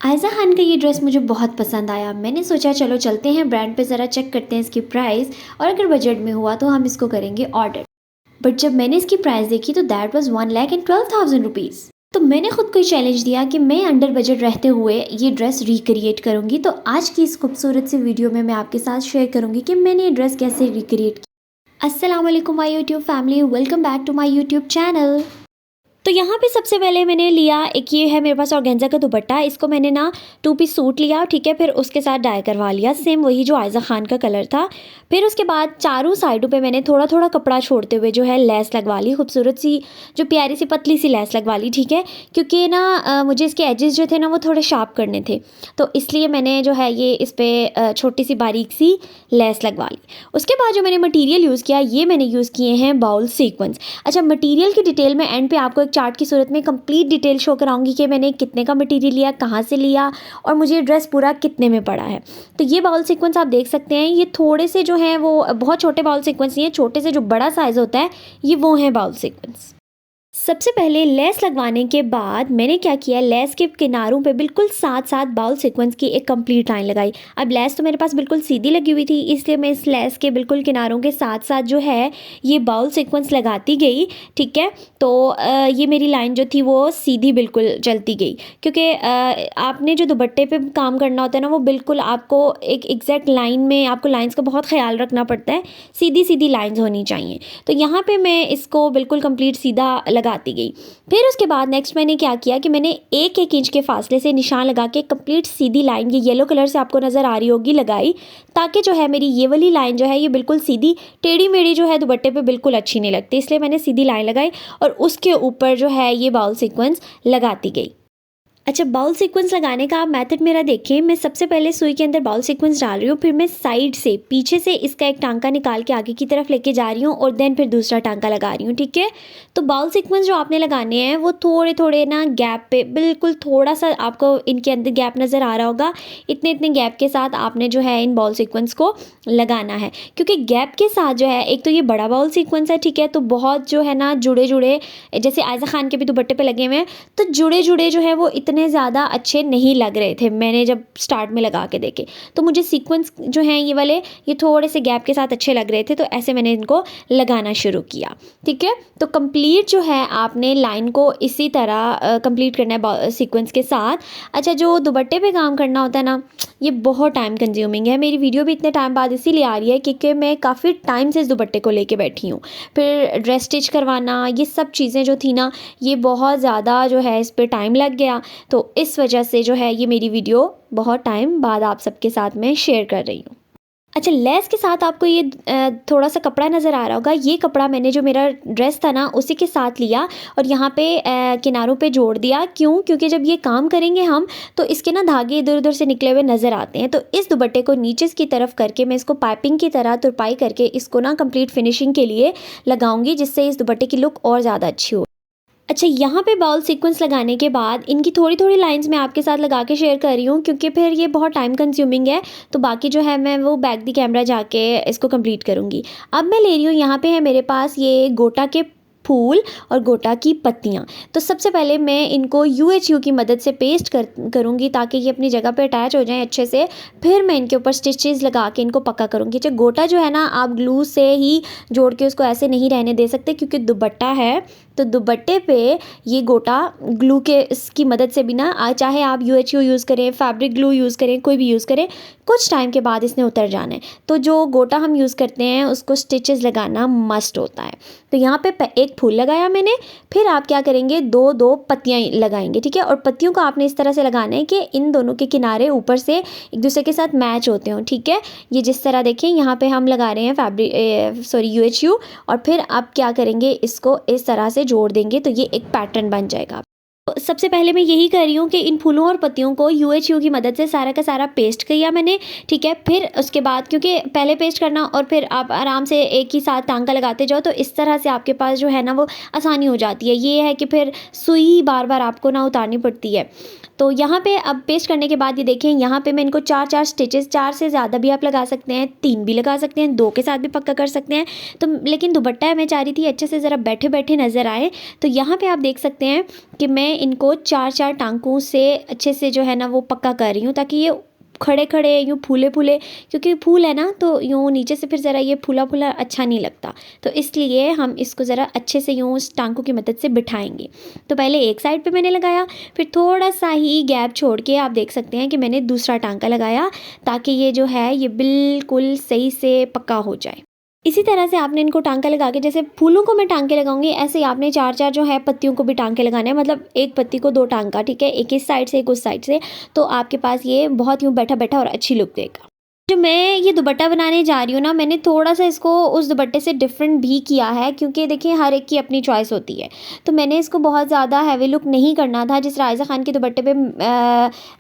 आयज़ा खान का ये ड्रेस मुझे बहुत पसंद आया। मैंने सोचा चलो चलते हैं ब्रांड पे ज़रा चेक करते हैं इसकी प्राइस, और अगर बजट में हुआ तो हम इसको करेंगे ऑर्डर। बट जब मैंने इसकी प्राइस देखी तो दैट वाज 1,12,000 रुपीज़। तो मैंने खुद को चैलेंज दिया कि मैं अंडर बजट रहते हुए ये ड्रेस रिक्रिएट करूँगी। तो आज की इस खूबसूरत सी वीडियो में मैं आपके साथ शेयर करूँगी कि मैंने ये ड्रेस कैसे रिक्रिएट की। अस्सलाम वालेकुम my YouTube family, welcome back to my YouTube channel. तो यहाँ पे सबसे पहले मैंने लिया, एक ये है मेरे पास ऑर्गेन्जा का दुपट्टा। इसको मैंने ना 2 पीस सूट लिया, ठीक है। फिर उसके साथ डाई करवा लिया, सेम वही जो आयज़ा खान का कलर था। फिर उसके बाद चारों साइडों पे मैंने थोड़ा थोड़ा कपड़ा छोड़ते हुए जो है लेस लगवा ली, खूबसूरत सी जो प्यारी सी पतली सी लेस लगवा ली, ठीक है। क्योंकि ना मुझे इसके एजेस जो थे ना वो थोड़े शार्प करने थे, तो इसलिए मैंने जो है ये इस पर छोटी सी बारीक सी लेस लगवा ली। उसके बाद जो मैंने मटीरियल यूज़ किया, ये मैंने यूज़ किए हैं बाउल सीक्वेंस। अच्छा, मटीरियल की डिटेल में एंड पे आपको एक चार्ट की सूरत में कंप्लीट डिटेल शो कराऊंगी कि मैंने कितने का मटेरियल लिया, कहाँ से लिया, और मुझे ड्रेस पूरा कितने में पड़ा है। तो ये बाउल सीक्वेंस आप देख सकते हैं, ये थोड़े से जो हैं वो बहुत छोटे बाउल सीक्वेंस नहीं है, छोटे से जो बड़ा साइज़ होता है ये वो है बाउल सीक्वेंस। सबसे पहले लेस लगवाने के बाद मैंने क्या किया, लेस के किनारों पे बिल्कुल साथ साथ बाउल सीक्वेंस की एक कंप्लीट लाइन लगाई। अब लेस तो मेरे पास बिल्कुल सीधी लगी हुई थी, इसलिए मैं इस लेस के बिल्कुल किनारों के साथ साथ जो है ये बाउल सीक्वेंस लगाती गई, ठीक है। तो ये मेरी लाइन जो थी वो सीधी बिल्कुल चलती गई, क्योंकि आपने जो दुपट्टे पे काम करना होता है ना वो बिल्कुल आपको एक एग्जैक्ट लाइन में, आपको लाइन्स का बहुत ख्याल रखना पड़ता है, सीधी सीधी लाइन्स होनी चाहिए। तो यहाँ पे मैं इसको बिल्कुल कंप्लीट सीधा लगाती गई। फिर उसके बाद नेक्स्ट मैंने क्या किया कि मैंने 1-1 इंच के फासले से निशान लगा के कंप्लीट सीधी लाइन, ये येलो कलर से आपको नज़र आ रही होगी, लगाई, ताकि जो है मेरी ये वाली लाइन जो है ये बिल्कुल सीधी, टेढ़ी मेढ़ी जो है दुपट्टे पे बिल्कुल अच्छी नहीं लगती, इसलिए मैंने सीधी लाइन लगाई और उसके ऊपर जो है ये बाउल सीक्वेंस लगाती गई। अच्छा, बाउल सीक्वेंस लगाने का आप मेथड मेरा देखें। मैं सबसे पहले सुई के अंदर बाउल सीक्वेंस डाल रही हूँ, फिर मैं साइड से पीछे से इसका एक टांका निकाल के आगे की तरफ लेके जा रही हूँ और देन फिर दूसरा टांका लगा रही हूँ, ठीक है। तो बाउल सीक्वेंस जो आपने लगाने हैं वो थोड़े थोड़े ना गैप पे, बिल्कुल थोड़ा सा आपको इनके अंदर गैप नज़र आ रहा होगा, इतने इतने गैप के साथ आपने जो है इन बाउल सीक्वेंस को लगाना है। क्योंकि गैप के साथ जो है, एक तो ये बड़ा बाउल सीक्वेंस है, ठीक है, तो बहुत जो है ना जुड़े जुड़े, जैसे आयज़ा खान के भी दुपट्टे पे लगे हुए हैं, तो जुड़े जुड़े जो है वो इतने ज़्यादा अच्छे नहीं लग रहे थे मैंने जब स्टार्ट में लगा के देखे। तो मुझे सीक्वेंस जो हैं ये वाले, ये थोड़े से गैप के साथ अच्छे लग रहे थे, तो ऐसे मैंने इनको लगाना शुरू किया, ठीक है। तो कंप्लीट जो है आपने लाइन को इसी तरह कंप्लीट करना है सीक्वेंस के साथ। अच्छा, जो दुपट्टे पे काम करना होता है ना, ये बहुत टाइम कंज्यूमिंग है। मेरी वीडियो भी इतने टाइम बाद इसीलिए आ रही है क्योंकि मैं काफ़ी टाइम से इस दुपट्टे को लेके बैठी हूँ। फिर ड्रेस स्टिच करवाना, ये सब चीज़ें जो थी ना, ये बहुत ज़्यादा जो है इस पर टाइम लग गया। तो इस वजह से जो है ये मेरी वीडियो बहुत टाइम बाद आप सबके साथ में शेयर कर रही हूँ। अच्छा, लेस के साथ आपको ये थोड़ा सा कपड़ा नज़र आ रहा होगा, ये कपड़ा मैंने जो मेरा ड्रेस था ना उसी के साथ लिया और यहाँ पे किनारों पे जोड़ दिया। क्यों? क्योंकि जब ये काम करेंगे हम तो इसके ना धागे इधर उधर से निकले हुए नज़र आते हैं। तो इस दुपट्टे को नीचे की तरफ करके मैं इसको पाइपिंग की तरह तुरपाई करके इसको ना कंप्लीट फिनिशिंग के लिए लगाऊंगी, जिससे इस दुपट्टे की लुक और ज़्यादा अच्छी हो। अच्छा, यहाँ पे बाउल सीक्वेंस लगाने के बाद इनकी थोड़ी थोड़ी लाइंस मैं आपके साथ लगा के शेयर कर रही हूँ, क्योंकि फिर ये बहुत टाइम कंज्यूमिंग है। तो बाकी जो है मैं वो बैक दी कैमरा जाके इसको कंप्लीट करूँगी। अब मैं ले रही हूँ, यहाँ पे है मेरे पास ये गोटा के फूल और गोटा की पत्तियाँ। तो सबसे पहले मैं इनको UHU की मदद से पेस्ट करूँगी ताकि ये अपनी जगह पे अटैच हो जाएं अच्छे से। फिर मैं इनके ऊपर स्टिचेस लगा के इनको पक्का करूँगी। जो गोटा जो है ना, आप ग्लू से ही जोड़ के उसको ऐसे नहीं रहने दे सकते, क्योंकि दुपट्टा है तो दुपट्टे पे ये गोटा ग्लू के इसकी मदद से भी ना, चाहे आप UHU यूज़ करें, फैब्रिक ग्लू यूज़ करें, कोई भी यूज़ करें, कुछ टाइम के बाद इसने उतर जाना है। तो जो गोटा हम यूज़ करते हैं उसको स्टिचेस लगाना मस्ट होता है। तो यहाँ पे एक फूल लगाया मैंने, फिर आप क्या करेंगे, 2-2 पत्तियाँ लगाएंगे, ठीक है। और पत्तियों को आपने इस तरह से लगाना है कि इन दोनों के किनारे ऊपर से एक दूसरे के साथ मैच होते हों, ठीक है। ये जिस तरह देखें यहाँ पे हम लगा रहे हैं UHU, और फिर आप क्या करेंगे, इसको इस तरह से जोड़ देंगे तो ये एक पैटर्न बन जाएगा। तो सबसे पहले मैं यही कर रही हूँ कि इन फूलों और पत्तियों को UHU की मदद से सारा का सारा पेस्ट किया मैंने, ठीक है। फिर उसके बाद, क्योंकि पहले पेस्ट करना और फिर आप आराम से एक ही साथ टांका लगाते जाओ, तो इस तरह से आपके पास जो है ना वो आसानी हो जाती है। ये है कि फिर सुई बार बार आपको ना उतारनी पड़ती है। तो यहाँ पे अब पेस्ट करने के बाद ये देखें, यहाँ पे मैं इनको 4 स्टिचेस, 4 से ज़्यादा भी आप लगा सकते हैं, 3 भी लगा सकते हैं, 2 के साथ भी पक्का कर सकते हैं। तो लेकिन दुपट्टा है, मैं चाह रही थी अच्छे से ज़रा बैठे बैठे नज़र आए। तो यहाँ पे आप देख सकते हैं कि मैं इनको 4 टांकों से अच्छे से जो है ना वो पक्का कर रही हूँ, ताकि ये खड़े खड़े यूँ फूले फूले, क्योंकि फूल है ना तो यूँ नीचे से फिर ज़रा ये फूला फूला अच्छा नहीं लगता। तो इसलिए हम इसको ज़रा अच्छे से यूँ टांकों की मदद से बिठाएंगे। तो पहले एक साइड पे मैंने लगाया, फिर थोड़ा सा ही गैप छोड़ के आप देख सकते हैं कि मैंने दूसरा टांका लगाया, ताकि ये जो है ये बिल्कुल सही से पक्का हो जाए। इसी तरह से आपने इनको टांका लगा के, जैसे फूलों को मैं टांके लगाऊंगी, ऐसे ही आपने 4 जो है पत्तियों को भी टांके लगाने हैं, मतलब एक पत्ती को 2 टांका, ठीक है, एक इस साइड से एक उस साइड से। तो आपके पास ये बहुत यूँ बैठा बैठा और अच्छी लुक देगा। जो मैं ये दुपट्टा बनाने जा रही हूँ ना, मैंने थोड़ा सा इसको उस दुपट्टे से डिफरेंट भी किया है, क्योंकि देखिए हर एक की अपनी चॉइस होती है। तो मैंने इसको बहुत ज़्यादा हैवी लुक नहीं करना था। जिस रायज़ा खान के दुपट्टे पे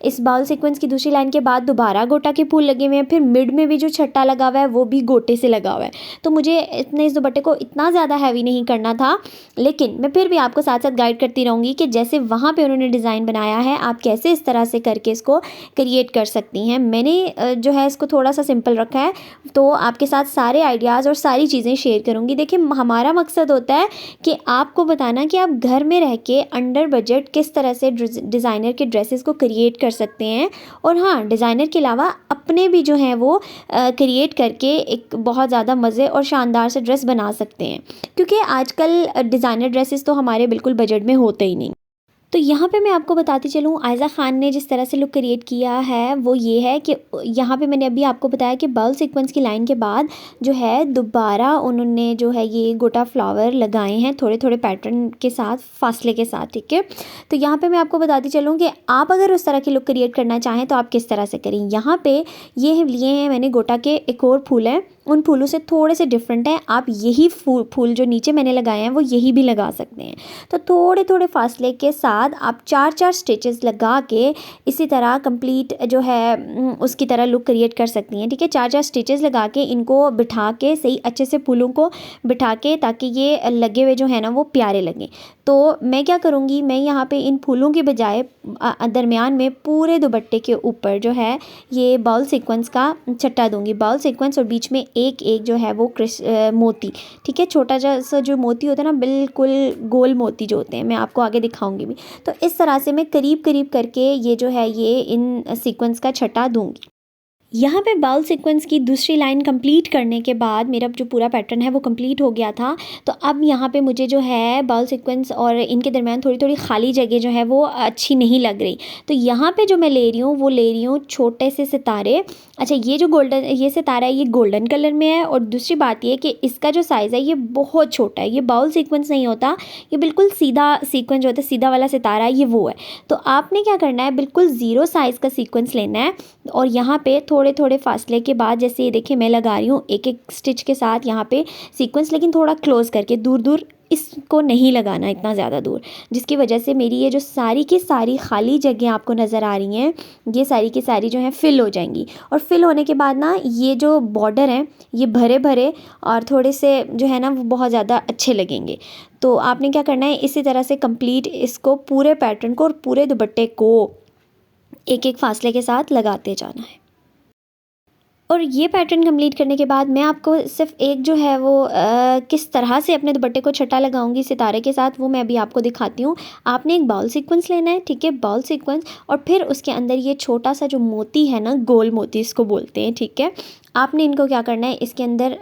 इस बाउल सीक्वेंस की दूसरी लाइन के बाद दोबारा गोटा के फूल लगे हुए हैं, फिर मिड में भी जो छट्टा लगा हुआ है वो भी गोटे से लगा हुआ है। तो मुझे इतने इस दुपट्टे को इतना ज़्यादा हैवी नहीं करना था, लेकिन मैं फिर भी आपको साथ साथ गाइड करती रहूँगी कि जैसे वहाँ पर उन्होंने डिज़ाइन बनाया है, आप कैसे इस तरह से करके इसको क्रिएट कर सकती हैं। मैंने जो है इसको थोड़ा सा सिंपल रखा है, तो आपके साथ सारे आइडियाज़ और सारी चीज़ें शेयर करूँगी। देखिए हमारा मकसद होता है कि आपको बताना कि आप घर में रह के अंडर बजट किस तरह से डिज़ाइनर के ड्रेसेस को क्रिएट कर सकते हैं, और हाँ, डिज़ाइनर के अलावा अपने भी जो हैं वो क्रिएट करके एक बहुत ज़्यादा मज़े और शानदार से ड्रेस बना सकते हैं, क्योंकि आजकल डिज़ाइनर ड्रेसेस तो हमारे बिल्कुल बजट में होते ही नहीं। तो यहाँ पे मैं आपको बताती चलूँ, आयज़ा ख़ान ने जिस तरह से लुक क्रिएट किया है वो ये है कि यहाँ पे मैंने अभी आपको बताया कि बाउल सीक्वेंस की लाइन के बाद जो है दोबारा उन्होंने जो है ये गोटा फ्लावर लगाए हैं थोड़े थोड़े पैटर्न के साथ, फासले के साथ, ठीक है। तो यहाँ पे मैं आपको बताती चलूँ कि आप अगर उस तरह की लुक क्रिएट करना चाहें तो आप किस तरह से करें। यहाँ पर ये लिए हैं मैंने गोटा के एक और फूल हैं, उन फूलों से थोड़े से डिफरेंट हैं। आप यही फूल जो नीचे मैंने लगाए हैं वो यही भी लगा सकते हैं। तो थोड़े थोड़े फासले के साथ आप 4 स्टिचेस लगा के इसी तरह कंप्लीट जो है उसकी तरह लुक क्रिएट कर सकती हैं, ठीक है। 4 स्टिचेस लगा के इनको बिठा के सही अच्छे से फूलों को बिठा के, ताकि ये लगे हुए जो है ना वो प्यारे लगें। तो मैं क्या करूँगी, मैं यहाँ पे इन फूलों के बजाय दरमियान में पूरे दुपट्टे के ऊपर जो है ये बाउल सीक्वेंस का छट्टा दूँगी। बाउल सीक्वेंस और बीच में एक एक जो है वो मोती, ठीक है, छोटा सा जो मोती होता है ना, बिल्कुल गोल मोती जो होते हैं, मैं आपको आगे दिखाऊंगी भी। तो इस तरह से मैं करीब करीब करके ये जो है ये इन सीक्वेंस का छट्टा दूंगी। यहाँ पे बाउल सीक्वेंस की दूसरी लाइन कंप्लीट करने के बाद मेरा जो पूरा पैटर्न है वो कंप्लीट हो गया था। तो अब यहाँ पे मुझे जो है बाउल सीक्वेंस और इनके दरमियान थोड़ी थोड़ी खाली जगह जो है वो अच्छी नहीं लग रही। तो यहाँ पे जो मैं ले रही हूँ वो ले रही हूँ छोटे से सितारे। अच्छा, ये जो ये सितारा है ये गोल्डन कलर में है, और दूसरी बात ये कि इसका जो साइज़ है ये बहुत छोटा है। ये बाउल सीक्वेंस नहीं होता, ये बिल्कुल सीधा सीक्वेंस जो होता है, सीधा वाला सितारा है, ये वो है। तो आपने क्या करना है, बिल्कुल ज़ीरो साइज़ का सीक्वेंस लेना है, और यहाँ पे थोड़े थोड़े फासले के बाद, जैसे ये देखिए मैं लगा रही हूँ एक एक स्टिच के साथ यहाँ पे सीक्वेंस, लेकिन थोड़ा क्लोज करके, दूर दूर इसको नहीं लगाना इतना ज़्यादा दूर, जिसकी वजह से मेरी ये जो सारी की सारी खाली जगह आपको नज़र आ रही हैं ये सारी की सारी जो है फिल हो जाएंगी। और फिल होने के बाद ना ये जो बॉर्डर हैं ये भरे भरे और थोड़े से जो है ना वो बहुत ज़्यादा अच्छे लगेंगे। तो आपने क्या करना है, इसी तरह से कंप्लीट इसको पूरे पैटर्न को और पूरे दुपट्टे को एक एक फासले के साथ लगाते जाना है। और ये पैटर्न कंप्लीट करने के बाद मैं आपको सिर्फ एक जो है वो किस तरह से अपने दुपट्टे को छट्टा लगाऊंगी सितारे के साथ, वो मैं अभी आपको दिखाती हूँ। आपने एक बाउल सीक्वेंस लेना है, ठीक है, बाउल सीक्वेंस, और फिर उसके अंदर ये छोटा सा जो मोती है ना, गोल मोती इसको बोलते हैं, ठीक है, आपने इनको क्या करना है इसके अंदर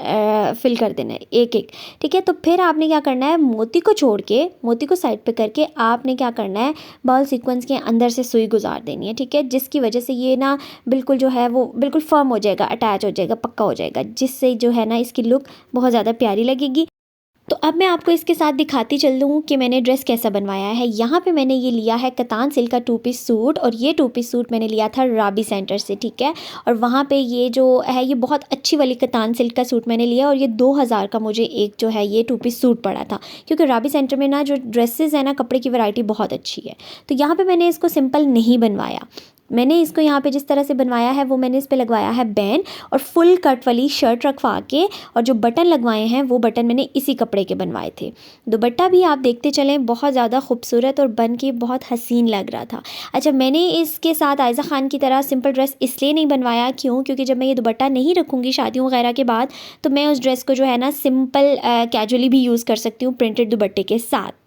फिल कर देना है एक एक, ठीक है। तो फिर आपने क्या करना है, मोती को छोड़ के, मोती को साइड पे करके आपने क्या करना है, बाउल सीक्वेंस के अंदर से सुई गुजार देनी है, ठीक है, जिसकी वजह से ये ना बिल्कुल जो है वो बिल्कुल फर्म हो जाएगा, अटैच हो जाएगा, पक्का हो जाएगा, जिससे जो है ना इसकी लुक बहुत ज़्यादा प्यारी लगेगी। तो अब मैं आपको इसके साथ दिखाती चल दूँ कि मैंने ड्रेस कैसा बनवाया है। यहाँ पे मैंने ये लिया है कतान सिल्क का 2 पीस सूट, और ये 2 पीस सूट मैंने लिया था राबी सेंटर से, ठीक है। और वहाँ पे ये जो है ये बहुत अच्छी वाली कतान सिल्क का सूट मैंने लिया, और ये 2000 का मुझे एक जो है ये 2 पीस सूट पड़ा था, क्योंकि राबी सेंटर में ना जो ड्रेसेस है ना, कपड़े की वैरायटी बहुत अच्छी है। तो यहाँ पर मैंने इसको सिंपल नहीं बनवाया, मैंने इसको यहाँ पे जिस तरह से बनवाया है वो मैंने इस पे लगवाया है बैन और फुल कट वाली शर्ट रखवा के, और जो बटन लगवाए हैं वो बटन मैंने इसी कपड़े के बनवाए थे। दुपट्टा भी आप देखते चलें बहुत ज़्यादा खूबसूरत और बन के बहुत हसीन लग रहा था। अच्छा, मैंने इसके साथ आयज़ा ख़ान की तरह सिंपल ड्रेस इसलिए नहीं बनवाया, क्योंकि जब मैं ये दुपट्टा नहीं रखूँगी शादियों वगैरह के बाद तो मैं उस ड्रेस को जो है ना सिंपल कैजुअली भी यूज़ कर सकती हूँ प्रिंटेड दुपट्टे के साथ।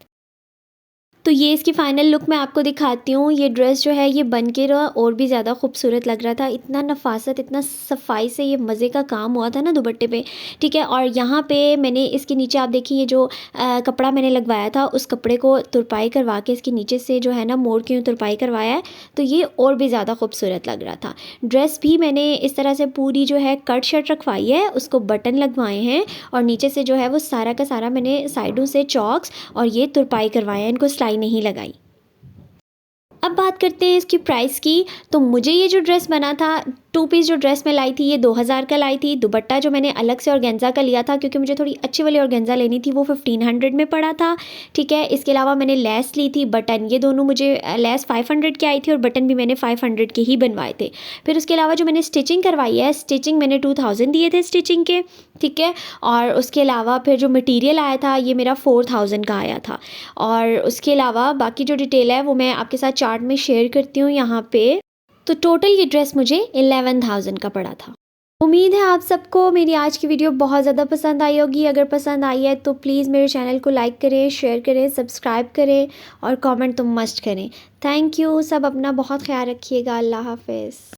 तो ये इसकी फ़ाइनल लुक मैं आपको दिखाती हूँ। ये ड्रेस जो है ये बन के रहा और भी ज़्यादा खूबसूरत लग रहा था। इतना नफ़ासत, इतना सफाई से ये मज़े का काम हुआ था ना दुपट्टे पे, ठीक है। और यहाँ पे मैंने इसके नीचे आप देखिए ये जो कपड़ा मैंने लगवाया था उस कपड़े को तुरपाई करवा के इसके नीचे से जो है ना मोड़ के तुरपाई करवाया है, तो ये और भी ज़्यादा खूबसूरत लग रहा था। ड्रेस भी मैंने इस तरह से पूरी जो है कट शर्ट रखवाई है, उसको बटन लगवाए हैं और नीचे से जो है वो सारा का सारा मैंने साइडों से चॉक्स और ये तुरपाई करवाए हैं, इनको सिलाई नहीं लगाई। अब बात करते हैं इसकी प्राइस की। तो मुझे ये जो ड्रेस बना था, 2 पीस जो ड्रेस मैं लाई थी ये 2000 का लाई थी। दुपट्टा जो मैंने अलग से ऑर्गेन्जा का लिया था क्योंकि मुझे थोड़ी अच्छी वाली ऑर्गेन्जा लेनी थी, वो 1500 में पड़ा था, ठीक है। इसके अलावा मैंने लेस ली थी, बटन, ये दोनों मुझे लेस 500 की आई थी और बटन भी मैंने 500 के ही बनवाए थे। फिर उसके अलावा जो मैंने स्टिचिंग करवाई है, स्टिचिंग मैंने 2000 दिए थे स्टिचिंग के, ठीक है। और उसके अलावा फिर जो मटीरियल आया था ये मेरा 4000 का आया था। और उसके अलावा बाकी जो डिटेल है वो मैं आपके साथ चार्ट में शेयर करती हूँ यहाँ पे। तो टोटल ये ड्रेस मुझे 11,000 का पड़ा था। उम्मीद है आप सबको मेरी आज की वीडियो बहुत ज़्यादा पसंद आई होगी। अगर पसंद आई है तो प्लीज़ मेरे चैनल को लाइक करें, शेयर करें, सब्सक्राइब करें और कमेंट तो मस्ट करें। Thank you. सब अपना बहुत ख्याल रखिएगा। अल्लाह हाफ़िज़।